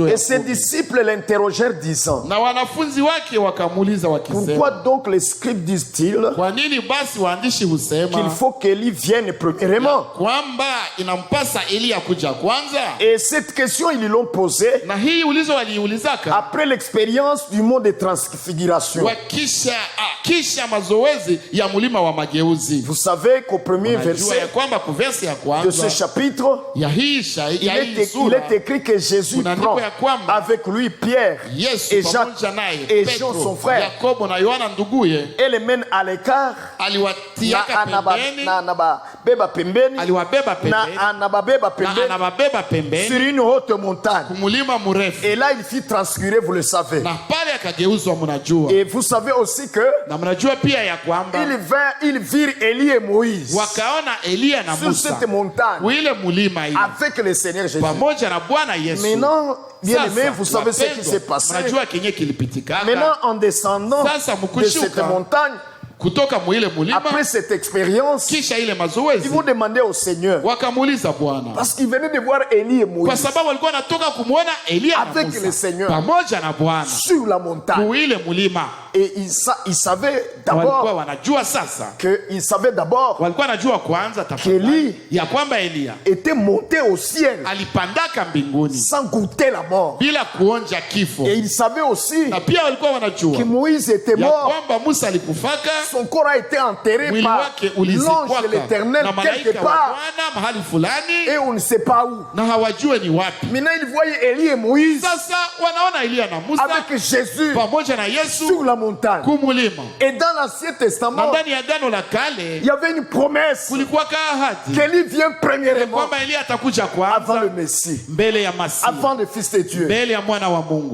Et ses disciples l'interrogèrent disant, pourquoi donc les scribes disent-ils qu'il faut qu'Élie vienne premièrement? Et cette question, ils l'ont posée après l'expérience du mont de transfiguration. Vous savez qu'au premier verset de ce chapitre, il est écrit que Jésus prend avec lui Pierre et Jacques et Jean son frère et les mène à l'écart sur une haute montagne. Et là il fit transfigurer, vous le savez. Et vous savez aussi que ils virent Élie et Moïse sur cette montagne avec le Seigneur Jésus. Maintenant, bien aimé, vous savez ce qui s'est passé. Maintenant, en descendant de cette montagne, après cette expérience, ils vont demander au Seigneur, parce qu'ils venaient de voir Élie et Moïse avec le Seugneur sur la montagne. Et ils savaient d'abord qu'Élie était monté au ciel sans goûter la mort. Et ils savaient aussi que Moïse était mort. Son corps a été enterré par l'ange de l'Éternel quelque part. Et on ne sait pas où. Maintenant ils voyaient Élie et Moïse avec Jésus sur la montagne. Et dans l'Ancien Testament, il y avait une promesse qu'Élie vient premièrement avant le Messie, avant le Fils de Dieu.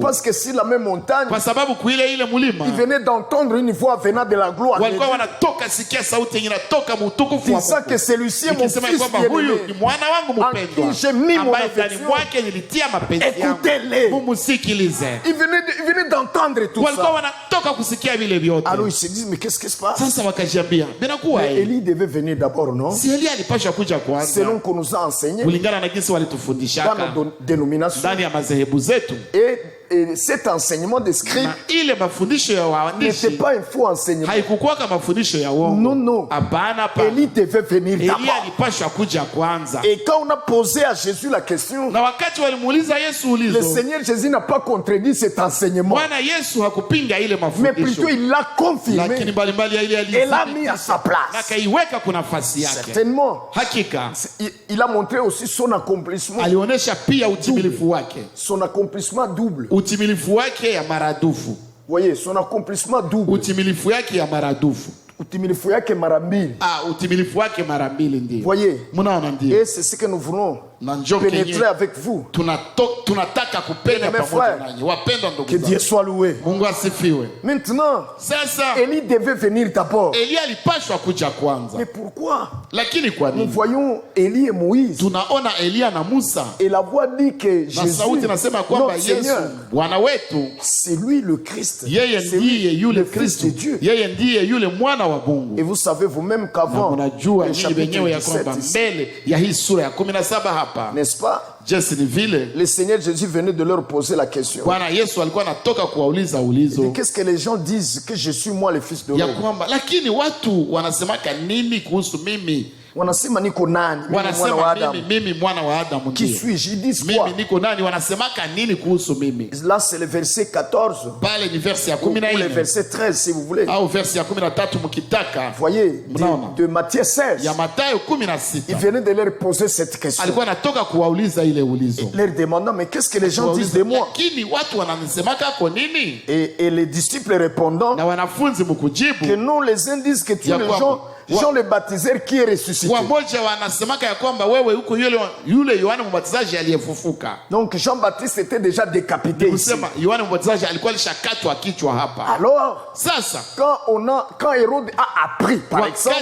Parce que sur la même montagne, il venait d'entendre une voix venant de la gloire disant que celui-ci est mon fils bien-aimé en qui j'ai mis mon affection. Écoutez-les. Il venait d'entendre tout ça. Alors ils se disent, mais qu'est-ce qui se passe? Mais Élie devait venir d'abord, non? Selon qu'on nous a enseigné dans nos dénominations. Et cet enseignement des scribes n'était pas un faux enseignement. Non, non. Élie devait venir d'abord. Et quand on a posé à Jésus la question, le Seigneur Jésus n'a pas contredit cet enseignement, mais plutôt il l'a confirmé et l'a mis à sa place. Certainement. Il a montré aussi son accomplissement double. Son accomplissement double. Voyez, son accomplissement double. Voyez, et c'est ce que nous voulons pénétrer avec vous. Mes frères, que Dieu soit loué. Maintenant, Élie devait venir d'abord. Mais pourquoi? Nous voyons Élie et Moïse. Et la voix dit que Jésus, notre Seigneur, c'est lui le Christ. C'est lui le Fils de Dieu. Et vous savez vous-même qu'avant le chapitre 17 n'est-ce pas? Le Seigneur Jésus venait de leur poser la question. Qu'est-ce que les gens disent que je suis moi le fils de l'homme? Wanasema niko nani? Mimi mwana wa Adamu. Qui suis-je? Ils disent quoi? Là c'est le verset 14 ou le verset 13 si vous voulez. Voyez, de Matthieu 16. Il venait de leur poser cette question. Et leur demandant, mais qu'est-ce que les gens disent de moi? Et les disciples répondant que non, les uns disent que tu es Jean le baptiseur qui est ressuscité. Donc Jean-Baptiste était déjà décapité ici. Alors, quand Hérode a appris, par exemple,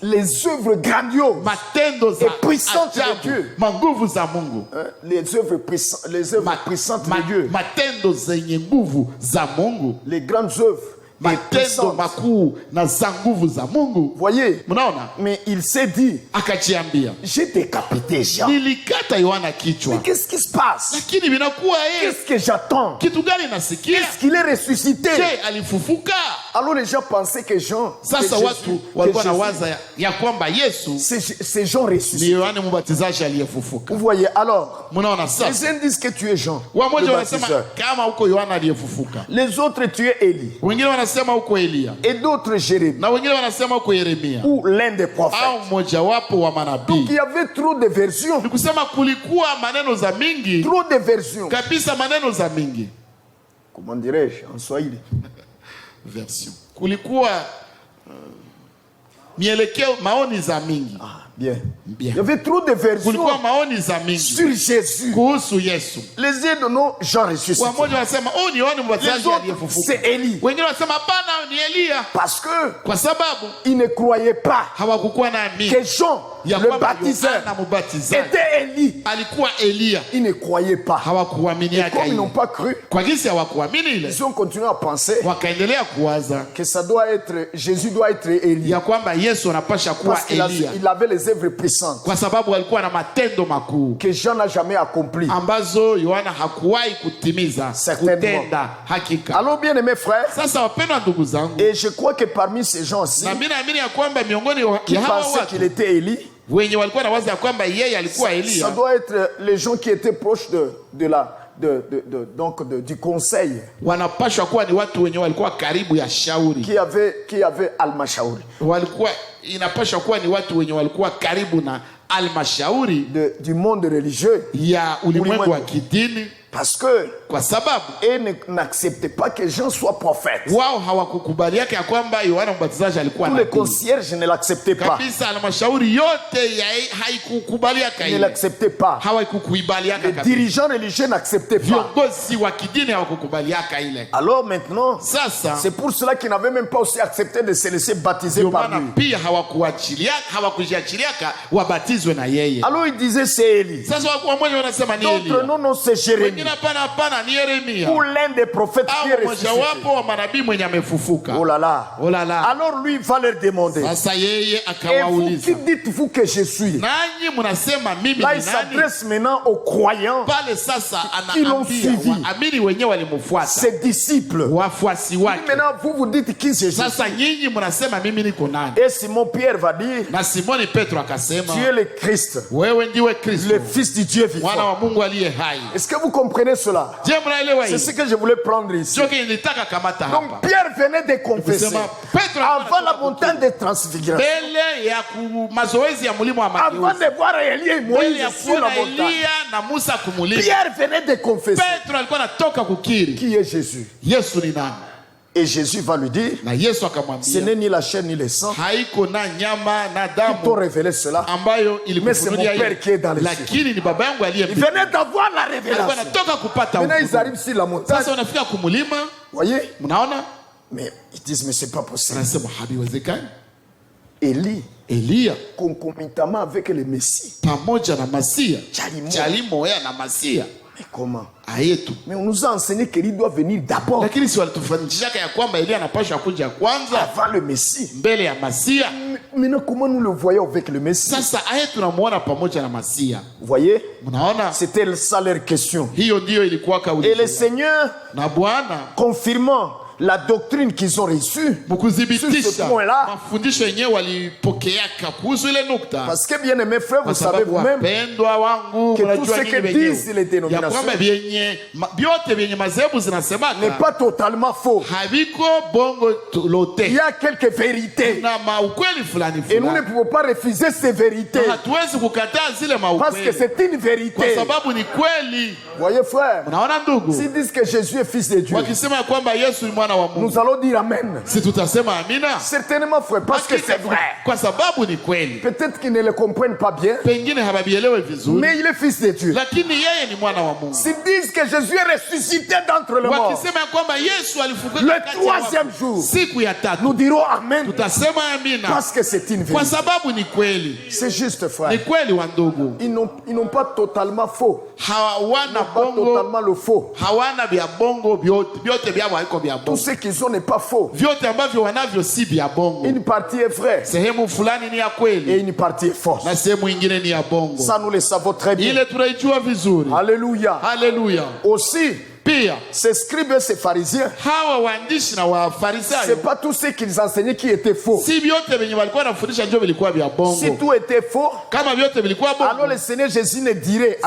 les œuvres grandioses et puissantes de Dieu, les œuvres puissantes de Dieu, les grandes œuvres matendo makuu na za nguvu za Mungu. Voyez, mnaona? Mais il s'est dit, akajiambia, j'ai décapité Jean. Nilikata Yohana kichwa. Mais qu'est-ce qui se passe? Lakini vinakuwa qu'est-ce que j'attends? Kitu gani nasikia? Est-ce qu'il est ressuscité? Je, alifufuka? Alors les gens pensaient que Jean, sasa watu walikuwa na waza ya kwamba Yesu c'est Jean ressuscité. Ni Yohana Mbatizaji aliyefufuka. Vous voyez, alors mnaona sasa, les uns disent que tu es Jean, wamoja wanasema kama uko Yohana aliyefufuka, les autres tu es Élie, wengine wanasema uko Elia, et d'autres Jérémie, na wengine wanasema uko Yeremia, ou l'un des prophètes, au mmoja wapo wa manabii. Donc il y avait trop de versions. Ni kusema kulikuwa maneno za mingi, trop de versions kabisa, maneno za mingi. Comment dirais-je en Swahili? Version. Kulikuwa mielekeo, maoni za mingi. Bien. Il y avait trop de versions kulikuwa maoni za mingi sur Jésus, kuhusu Yesu. Les uns de nos Jean ressuscité, wamoja wanasema ni Yohana Mbatizaji aliyefufuka, c'est Élie. Wengine wanasema hapana, ni Elia, parce que kwa sababu ils ne croyaient pas hawakukuwa na amini que Jean le baptiseur était Élie. alikuwa Elia. Ils ne croyaient pas. hawakuamini. Et comme ils n'ont pas cru, kwa jinsi hawakuamini ile, ils ont continué à penser wakaendelea kuwaza que ça doit être Jésus, doit être Élie, ya kwamba Yesu anapasha kuwa Elia, il avait les œuvres puissantes kwa sababu alikuwa na matendo makuu que Jean n'a jamais accompli, ambazo Yohana hakuwahi kutimiza, kutenda hakika. Alors bien aimés frères, sasa wapendwa ndugu zangu, et je crois que parmi ces gens-ci, na mimi naamini ya kwamba miongoni qui ya hawa pensaient watu qu'il était Élie, wenye walikuwa na waza ya kwamba yeye alikuwa Elia, ça doit être les gens qui étaient proches du conseil, wanapashwa kuwa ni watu wenye walikuwa karibu ya shauri, qui avait almashauri, walikuwa inapashwa kuwa ni watu wenye walikuwa karibu na almashauri du monde religieux, ya ulimwengu wa kidini, parce que kwa sababu n'acceptaient pas que Jean soit prophète. wao hawakukubaliaka ya kwamba Yohana Mbatizaji alikuwa nabii. Tous les concierges ne l'acceptaient pas. Kabisa almashauri yote haikukubaliaka ile. Ne l'acceptaient pas. Hawakukubaliaka kabisa. Les dirigeants religieux n'acceptaient pas. Viongozi wa kidini hawakukubaliaka ile. Alors maintenant, sasa c'est pour cela qu'ils n'avaient même pas aussi accepté de se laisser baptiser par lui. Pia hawakujiachiliaka wabatizwe na yeye. Alors il disait c'est Élie. Sasa wamoja wanasema ni Elia. D'autres non, c'est Jérémie. Ou l'un des prophètes qui est ressuscité. Oh là là. Oh là là. Alors lui va leur demander, et vous, qui dites-vous que je suis? Là il s'adresse maintenant aux croyants qui l'ont suivi, ses disciples. Maintenant vous dites qui je suis? Et Simon Pierre va dire, tu es le Christ, le Fils du Dieu vivant. Est-ce que vous comprenez cela? C'est ce que je voulais prendre ici. Donc Pierre venait de confesser avant la montagne de transfiguration, avant de voir Élie et Moïse sur la montagne. Pierre venait de confesser qui est Jésus. Et Jésus va lui dire, ce n'est ni la chair ni le sang qui t'ont révélé cela, mais c'est mon Père qui est dans les cieux. Il venait d'avoir la révélation. Maintenant ils arrivent sur la montagne. Voyez? Mais ils disent, mais c'est pas possible. Élie, concomitamment avec le Messie. Mais comment? Mais on nous a enseigné qu'Élie doit venir d'abord avant le Messie. Maintenant, comment nous le voyons avec le Messie? Vous voyez? C'était ça leur question. Et le Seigneur, confirmant la doctrine qu'ils ont reçue sur ce point-là, parce que bien aimés frères, vous savez vous-même que tout ce que disent les dénominations n'est pas totalement faux. Il y a quelques vérités et nous ne pouvons pas refuser ces vérités parce que c'est une vérité. Voyez frère, s'ils disent que Jésus est fils de Dieu, nous allons dire amen. Certainement frère, parce que c'est vrai. Peut-être qu'ils ne le comprennent pas bien, mais il est fils de Dieu. S'ils disent que Jésus est ressuscité d'entre les morts le troisième jour, nous dirons amen, parce que c'est une vérité. C'est juste frère. Ils n'ont pas totalement faux. Pas totalement le faux. Tout Tout ce qu'ils ont n'est pas faux. Vyote ambavyo wanavyo si vya bongo. Une partie est vraie. Sehemu fulani ni ya kweli. Et une partie est fausse. Na sehemu nyingine ni ya bongo. Ça nous le savons très bien. Ile tunaijua vizuri. Alléluia. Alléluia. Aussi, pia ces scribes et ces pharisiens, hawa waandishi na wafarisayo, c'est pas tout ce qu'ils enseignaient qui était faux. Si vyote venye walikuwa wanafundisha ndio vilikuwa vya bongo. Si tout était faux, kama vyote vilikuwa bongo, alors le Seigneur Jésus ne dirait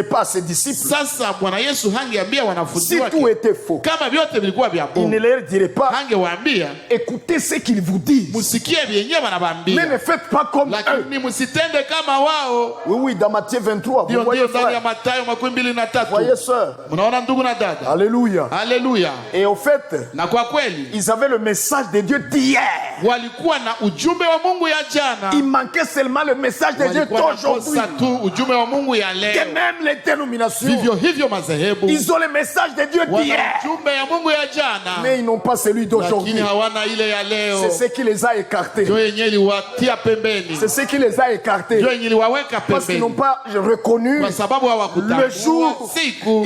pas à ses disciples. Sasa Bwana Yesu hangeambia wanafunzi wake. Si tout était faux, kama vyote vilikuwa vya bongo, il ne leur dirait pas, hangewaambia écoutez ce qu'ils vous disent, musikie vyenye wanawaambia, mais ne faites pas comme eux. Lakini musitende kama wao. Oui, dans Matthieu 23, vous voyez frère. Ya Mathayo 23. Voyez sœur. Mnaona ndugu na dada. Alléluia. Alléluia. Et au fait, na kwa kweli, ils avaient le message de Dieu d'hier. Walikuwa na ujumbe wa Mungu ya jana. Il manquait seulement le message de Dieu d'aujourd'hui. Ujumbe wa Mungu ya leo. Que même les dénominations, vivyo hivyo madhehebu, ils ont le message de Dieu d'hier. Ujumbe ya Mungu ya jana. Mais ils n'ont pas celui d'aujourd'hui. Lakini hawana ile ya leo. C'est ce qui les a écartés. Ndio yenyewe iliwatia pembeni. C'est ce qui les a écartés. Ndio yenyewe iliwaweka pembeni. Parce qu'ils n'ont pas reconnu kwa sababu hawakutambua le jour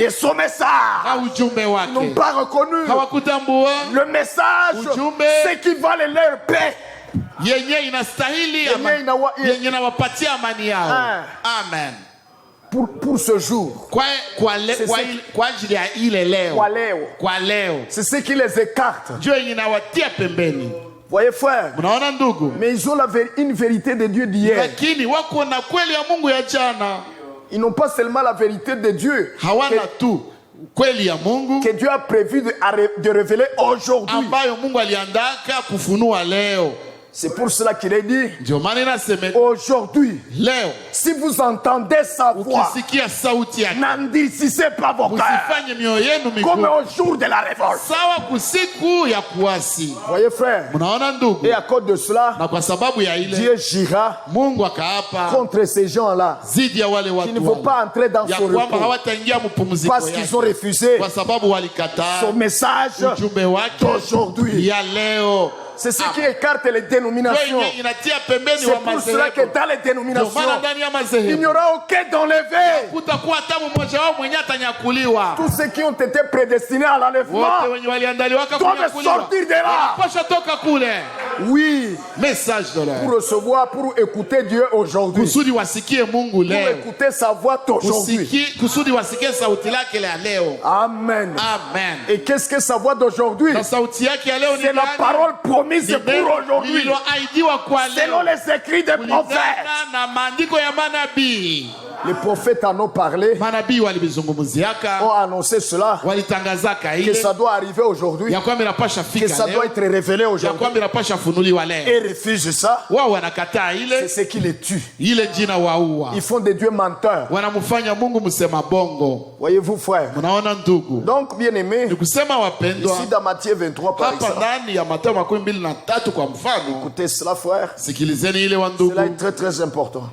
et son message. Ujumbe wake. Ils n'ont pas reconnu hawakutambua le message, ce qui valait leur paix. Yenye inastahili yenye inawapatia amani yao. Amen. Pour ce jour. Kwa ajili ya ile leo. Kwa leo. C'est ce qui les écarte. Ndio yenye inawatia pembeni. Voyez frère, mais ils ont une vérité de Dieu d'hier. Lakini wako na kweli ya Mungu ya jana. Ils n'ont pas seulement la vérité de Dieu. Hawana tu kweli ya Mungu que Dieu a prévu de révéler aujourd'hui. Ambayo Mungu aliandaka kufunua leo. C'est pour cela qu'il est dit aujourd'hui, si vous entendez sa voix, n'endurcissez pas vos cœurs comme au jour de la révolte. Voyez frère, et à cause de cela, Dieu gira contre ces gens-là qui ne vont pas entrer dans son repos parce qu'ils ont refusé son message d'aujourd'hui. C'est ce qui écarte les dénominations. C'est pour cela que dans les dénominations, il n'y aura aucun d'enlevé. Tous ceux qui ont été prédestinés à l'enlèvement doivent sortir de là. Oui, pour recevoir, pour écouter Dieu aujourd'hui, pour écouter sa voix d'aujourd'hui. Amen. Et qu'est-ce que sa voix d'aujourd'hui? C'est la parole promise pour aujourd'hui, selon les écrits des prophètes. Les prophètes en ont parlé, ont annoncé cela, que ça doit arriver aujourd'hui, que ça doit être révélé aujourd'hui, et refusent ça. C'est ce qui les tue. Ils font des dieux menteurs. Voyez-vous frère. Donc bien aimé, ici dans Matthieu 23 par exemple, écoutez cela frère, cela est très très important.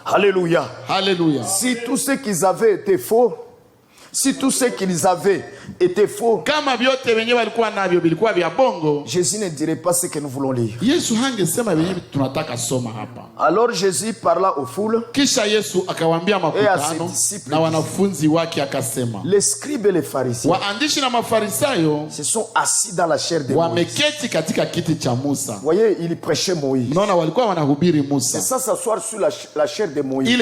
Alléluia. Alléluia. Si tout ce qu'ils avaient été faux, si tout ce qu'ils avaient était faux, Jésus ne dirait pas ce que nous voulons lire. Alors Jésus parla aux foules et à ses disciples. Les scribes et les pharisiens se sont assis dans la chair de Moïse. Voyez, ils prêchaient Moïse. C'est ça, s'asseoir sur la chair de Moïse.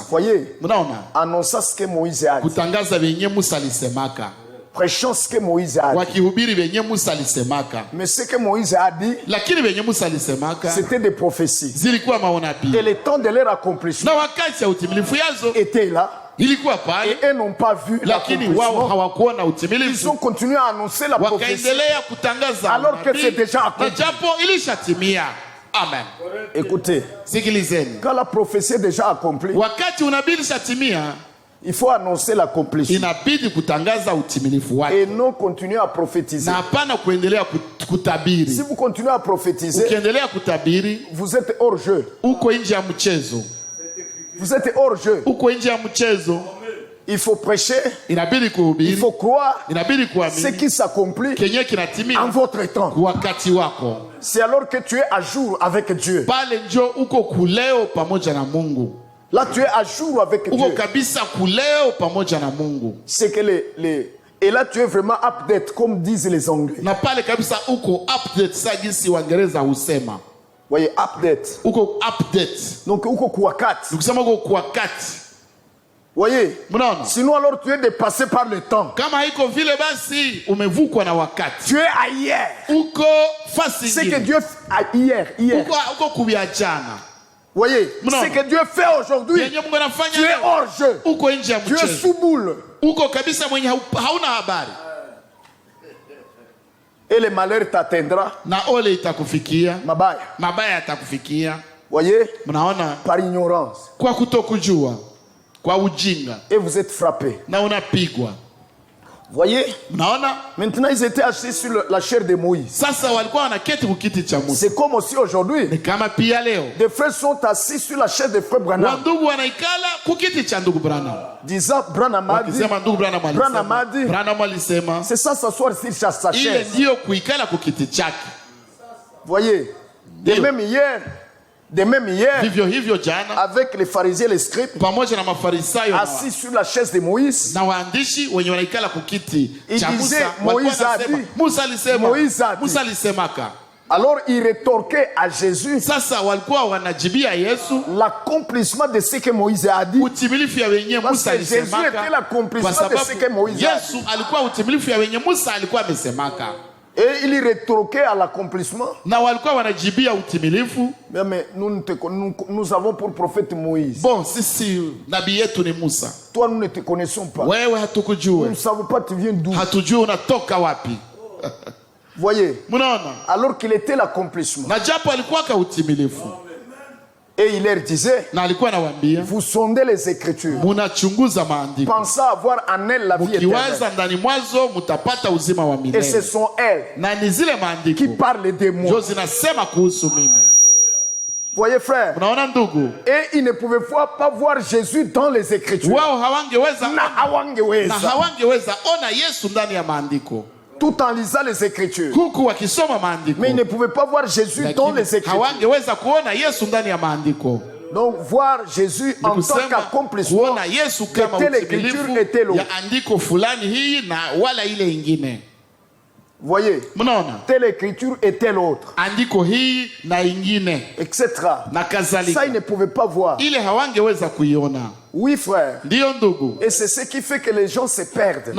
Voyez, annonçant ce que Moïse a dit. Prêchons ce que Moïse a dit. Mais ce que Moïse a dit, c'était des prophéties. Et le temps de leur accomplissement était là. Et eux n'ont pas vu l'accomplissement. Ils ont continué à annoncer la prophétie alors que c'est déjà accompli. Amen. Écoutez, quand la prophétie est déjà accomplie, il faut annoncer l'accomplissement et non continuer à prophétiser. Si vous continuez à prophétiser, vous êtes hors jeu. Vous êtes hors jeu. Il faut prêcher, il faut croire ce qui s'accomplit en votre temps. C'est alors que tu es à jour avec Dieu. Là tu es à jour avec Dieu. C'est que Et là, tu es vraiment update, comme disent les Anglais. Na pale kabisa uko update sa jinsi Waingereza husema. Voyez, update. Uko update. Donc, uko kuwakati. Ukisema uko kuwakati. Voyez. Sinon, alors, tu es dépassé par le temps. Kama haiko vile basi, umevukwa na wakati. Tu es ailleurs. Uko fasi ingine. C'est que Dieu fait hier. Uko kubiachana. Voyez, ce que Dieu fait aujourd'hui, tu es hors jeu. Tu es sous boule. Et le malheur t'atteindra. Mabaya. Voyez, par ignorance. Et vous êtes frappé. Voyez, maintenant ils étaient assis sur la chair de Moïse. C'est comme aussi aujourd'hui. Des frères sont assis sur la chair de frère Branham. Disant Branham a dit, c'est ça s'asseoir sur sa chaise. Voyez, de même hier, avec les pharisiens et les scribes, assis sur la chaise de Moïse, il disait, Moïse a dit. Alors il rétorquait à Jésus l'accomplissement de ce que Moïse a dit. Parce que Jésus était l'accomplissement de ce que Moïse a dit. Et il rétorquait à l'accomplissement. Mais nous avons pour prophète Moïse. Bon, si nabii yetu ni Musa. Toi, nous ne te connaissons pas. Nous ne savons pas tu viens d'où. Voyez. Alors qu'il était l'accomplissement. Et il leur disait, vous sondez les Écritures, pensez avoir en elles la vie éternelle. Et ce sont elles qui parlent de moi. Voyez frère, et ils ne pouvaient pas voir Jésus dans les Écritures. Tout en lisant les Écritures. Mais ils ne pouvaient pas voir Jésus dans les Écritures. Donc voir Jésus en tant qu'accomplissement de telle écriture et telle autre. Voyez, telle écriture et telle autre, etc. Ça, ils ne pouvaient pas voir. Oui, frère. Et c'est ce qui fait que les gens se perdent.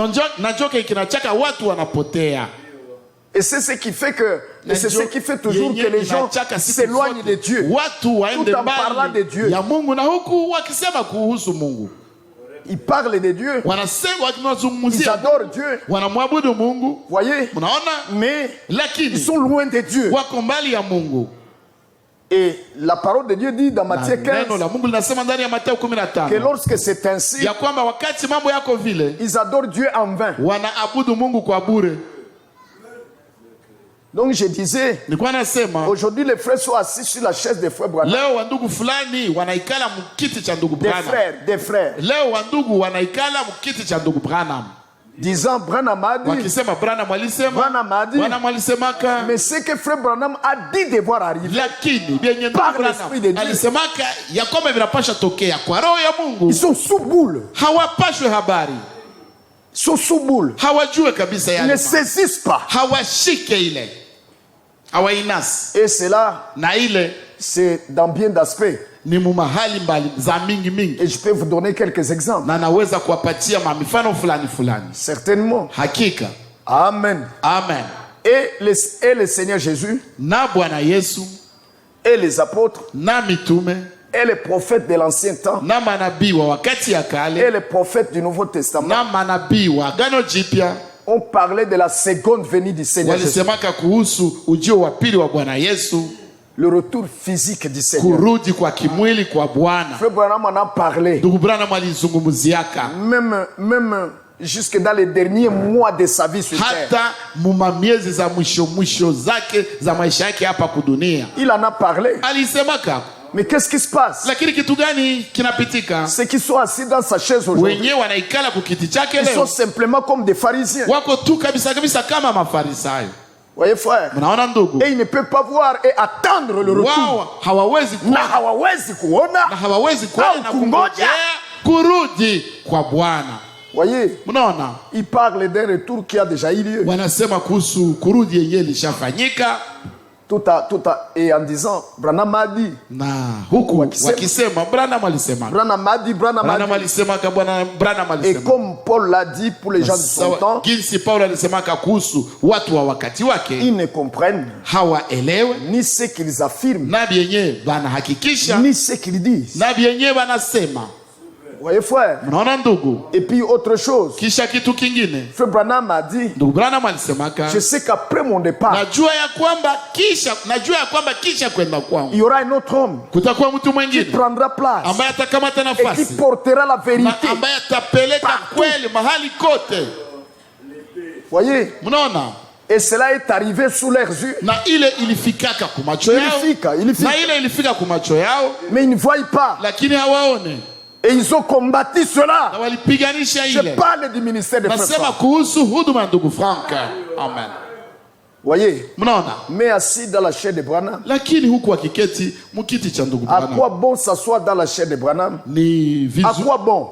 Et c'est ce qui fait que, et c'est ce qui fait toujours que les gens s'éloignent de Dieu, tout en parlant de Dieu. Ils parlent de Dieu, ils adorent Dieu, voyez, mais ils sont loin de Dieu. Et la parole de Dieu dit dans Matthieu 15 que lorsque c'est ainsi, ils adorent Dieu en vain. Donc je disais, aujourd'hui les frères sont assis sur la chaise des frères Branham. Des frères. Disant Branham a dit, mais ce que frère Branham a dit devoir arriver par l'esprit de Dieu, ils sont sous boule. Sont sous boule. Ils ne saisissent pas. Et cela, c'est dans bien d'aspects. Et je peux vous donner quelques exemples. Certainement. Amen. Et le Seigneur Jésus, et les apôtres, et les prophètes de l'ancien temps, et les prophètes du Nouveau Testament, on parlait de la seconde venue du Seigneur Jésus. Le retour physique du Seigneur. Frère Branham en a parlé. Même jusque dans les derniers mois de sa vie sur terre. Il en a parlé. Mais qu'est-ce qui se passe? Ceux qui sont assis dans sa chaise aujourd'hui, ils sont simplement comme des pharisiens. Voyez frère, et ils ne peuvent pas voir et attendre le retour. Na hawawezi kuona au kungoja kurudi kwa Bwana. Voyez, il parle d'un retour qui a déjà eu lieu. Et en disant, Branham a dit. Et comme Paul l'a dit pour les gens de son temps, ils ne comprennent ni ce qu'ils affirment, ni ce qu'ils disent. Vous voyez, frère? Et puis autre chose. Frère Branham a dit, je sais qu'après mon départ, il y aura un autre homme qui prendra place et qui portera la vérité partout. Vous voyez? Et cela est arrivé sous leurs yeux. Mais ils ne voient pas. Et ils ont combattu cela. Je parle du ministère de Frère Franck. Amen. Voyez, mais assis dans la chair de Branham, à quoi bon s'asseoir dans la chair de Branham? À quoi bon?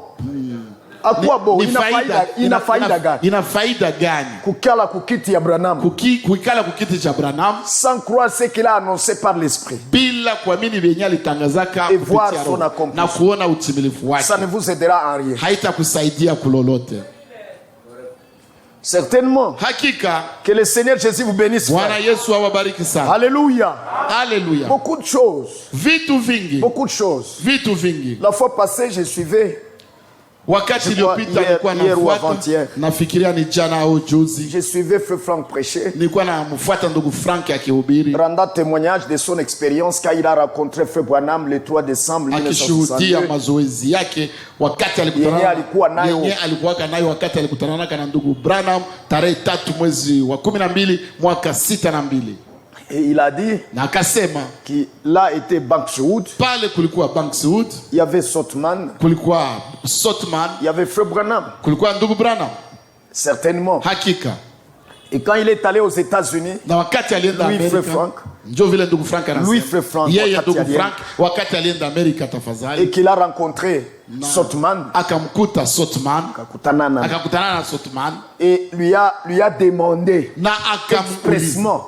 À quoi bon? Ina faida gani kukala kukiti ya Branham, sans croire ce qu'il a annoncé par l'esprit et voir son accomplissement. Ça ne vous aidera en rien. Certainement que le Seigneur Jésus vous bénisse. Alléluia. Alléluia. Beaucoup de choses. Beaucoup de choses. La fois passée, je suivais. Je suivais Frère Franck prêcher, rendant témoignage de son expérience quand il a rencontré Frère Branham le 3 décembre 1962. Et il a dit qu'il a été Bankswood. Il y avait Sotman. Il y avait Frère Branham. Certainement. Et quand il est allé aux États-Unis, lui, Frère Franck, et qu'il a rencontré Sotman, et lui a demandé expressement,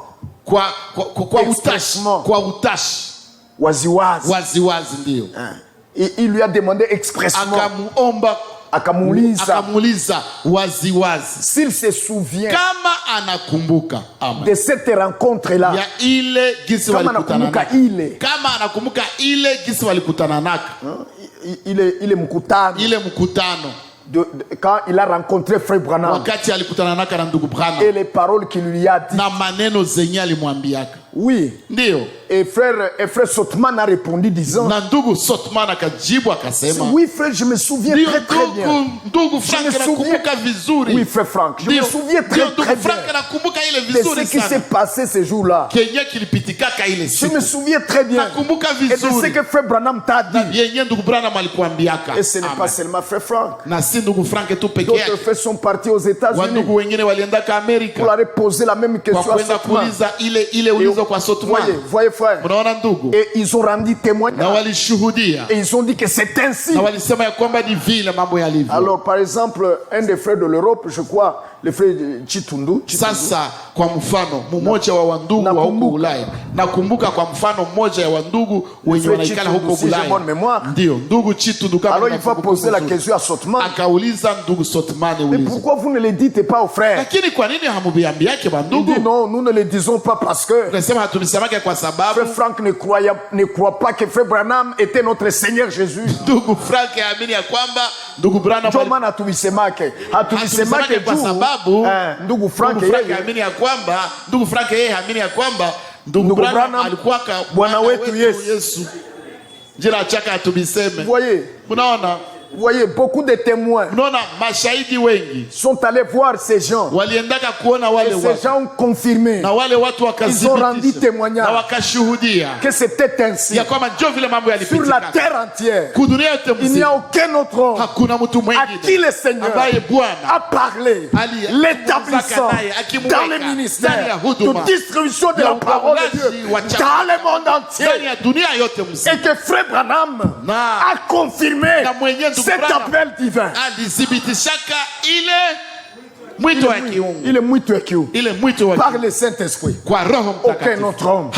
il lui a demandé expressement, akamuuliza s'il se souvient de cette rencontre là, ile mkutano quand il a rencontré Frère Branham et les paroles qu'il lui a dit. Oui. Et frère Sotman a répondu disant, oui frère, je me souviens très bien. Oui frère Franck, je me souviens très bien de ce qui s'est passé ce jour-là. Je me souviens très bien et de ce que Frère Branham t'a dit. Et ce n'est pas seulement Frère Franck. D'autres frères sont partis aux États-Unis pour leur poser la même question à Sotman. Voyez frère. Et ils ont rendu témoignage. Et ils ont dit que c'est ainsi. Alors par exemple, un des frères de l'Europe, je crois, le frère Chitundu. Sasa kwa mfano mmoja wa wandugu wa huko Ulaya. Nakumbuka kwa mfano mmoja wa wandugu wenye wanaikala huko Ulaya. Ndio, ndugu Chitundu kama. Alors il va poser la question à Sotman. Akauliza ndugu Sotman Mais pourquoi vous ne le dites pas aux frères? Lakini kwa nini hambiambiake bandugu? Non, nous ne le disons pas parce que Frère Franck ne croit pas que Frère Branham était notre Seigneur Jésus. Ndugu Frank yaamini ya kwamba ndugu Branham hatubisemake kwa sababu ndugu Frank yaamini ya kwamba ndugu Frank yeye haamini ya kwamba ndugu Branham alikuwa Bwana wetu Yesu. Jina chaka atubiseme. Unaona? Vous voyez, beaucoup de témoins sont allés voir ces gens. Et ces gens ont confirmé. Ils ont rendu témoignage que c'était ainsi. Sur la terre entière, il n'y a aucun autre homme à qui le Seigneur a parlé, l'établissant dans le ministère de distribution de la parole de Dieu dans le monde entier. Et que Frère Branham a confirmé cet appel divin. Par le Saint-Esprit. Aucun autre homme.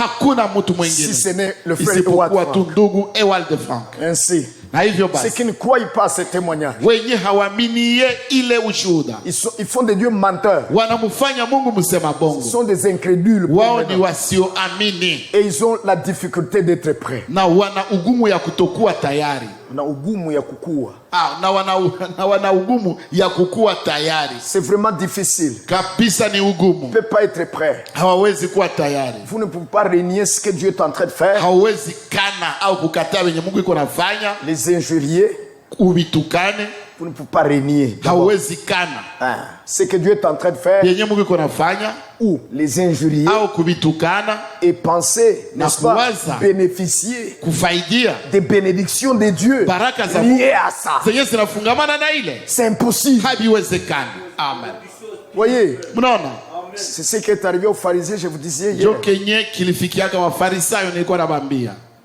Si ce n'est le frère Ewald Frank. Ainsi. Ceux qui ne croient pas à ce témoignage, ils font des dieux menteurs. Ils sont des incrédules. Et ils ont la difficulté d'être prêts. C'est vraiment difficile. Vous ne pouvez pas être prêt. Vous ne pouvez pas renier ce que Dieu est en train de faire. Les injuriés, vous ne pouvez pas renier ce que Dieu est en train de faire, ou les injurier et penser, n'est-ce pas, bénéficier des bénédictions de Dieu liées à ça. C'est impossible. Amen. Voyez, c'est ce qui est arrivé aux pharisiens, je vous disais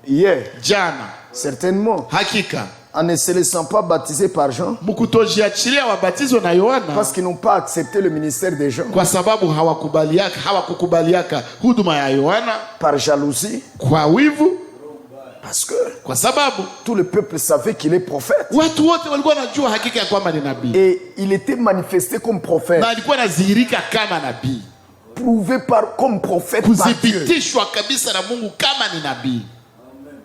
hier. Certainement. En ne se laissant pas baptiser par Jean, parce qu'ils n'ont pas accepté le ministère des gens, par jalousie, parce que tout le peuple savait qu'il est prophète, et il était manifesté comme prophète, prouvé comme prophète par Dieu.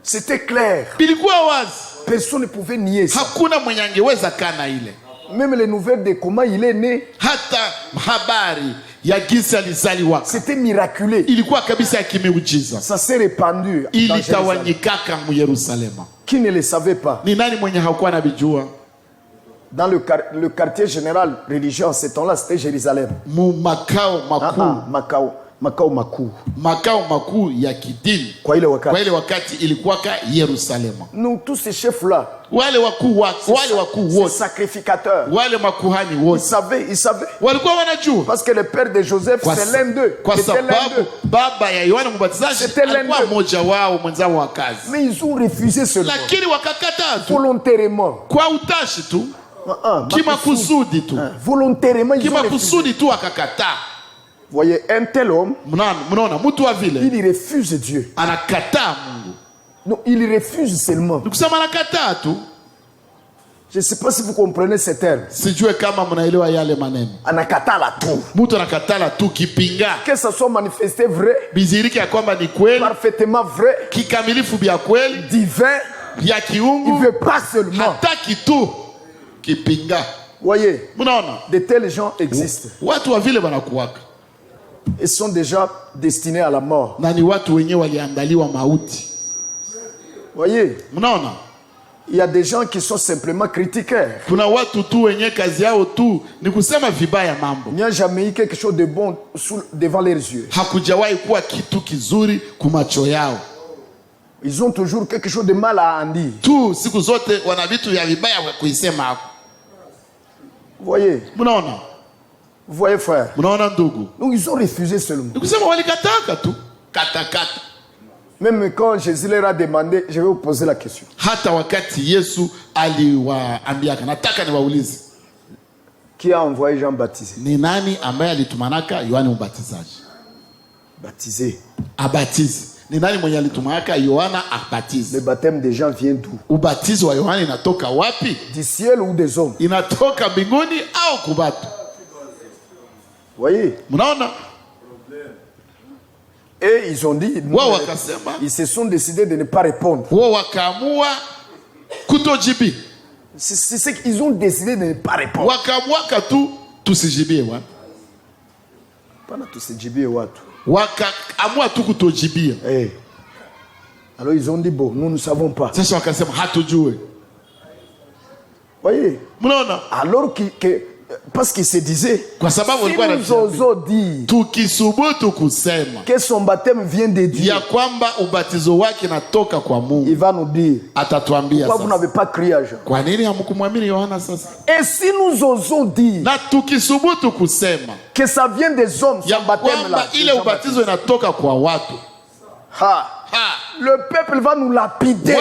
C'était clair. Personne ne pouvait nier ça. Même les nouvelles de comment il est né, c'était miraculeux. Ça s'est répandu dans Jérusalem. Qui ne le savait pas? Dans le quartier général religieux en ce temps-là, c'était Jérusalem. Makao makuu ya kidini kwa ile wakati ilikuwaka Yerusalemu. Nous tous ces chefs là, wale wakuu wote, sacrificateurs, wale makuhani wote, ils savaient, walikuwa wanajua, parce que le père de Joseph c'est l'un d'eux, kwa sababu baba ya Yohana Mbatizaji alikuwa mmoja wao, mwenzao wa kazi. Mais ils ont refusé cela, lakini wakakataa volontairement, kwa utashi tu, kimakusudi tu, volontairement, kimakusudi tu wakakataa. Voyez, un tel homme, il refuse Dieu. Non, il refuse seulement. Je ne sais pas si vous comprenez ce terme. Anakatala tout. Que ça soit manifesté vrai, parfaitement vrai, divin, il ne veut pas seulement. Voyez, de tels gens existent. Ils sont déjà destinés à la mort. Voyez, il y a des gens qui sont simplement critiqueurs. Il n'y a jamais eu quelque chose de bon devant leurs yeux. Ils ont toujours quelque chose de mal à en dire. Voyez, vous voyez, frère. Donc ils ont refusé seulement. Même quand Jésus leur a demandé, je vais vous poser la question. Qui a envoyé Jean baptisé? Baptisé. Ni nani mwenye alitumaka Yohana abatize? Le baptême de Jean vient d'où? Ubatizo wa Yohana inatoka wapi? Du ciel ou des hommes? Inatoka mbinguni au kubatu? Voyez? Mnaona? Et ils ont dit, ils se sont décidés de ne pas répondre. Wakaamua kutojibi. C'est ce qu'ils ont décidé de ne pas répondre. Wakaamua tu tusijibie watu. Pana tusijibie watu. Wakaamua tu kutojibia. Alors ils ont dit bon, nous ne savons pas. Sasa wakasema hatujui. Voyez? Mnaona? Alors parce qu'il se disait, si nous osons dire que son baptême vient de Dieu, il va nous dire pourquoi vous n'avez pas crié à Jean. Et si nous osons dire que ça vient des hommes, son baptême là, Le peuple va nous lapider.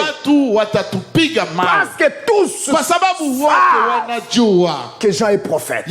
Parce que tous savent que Jean est prophète.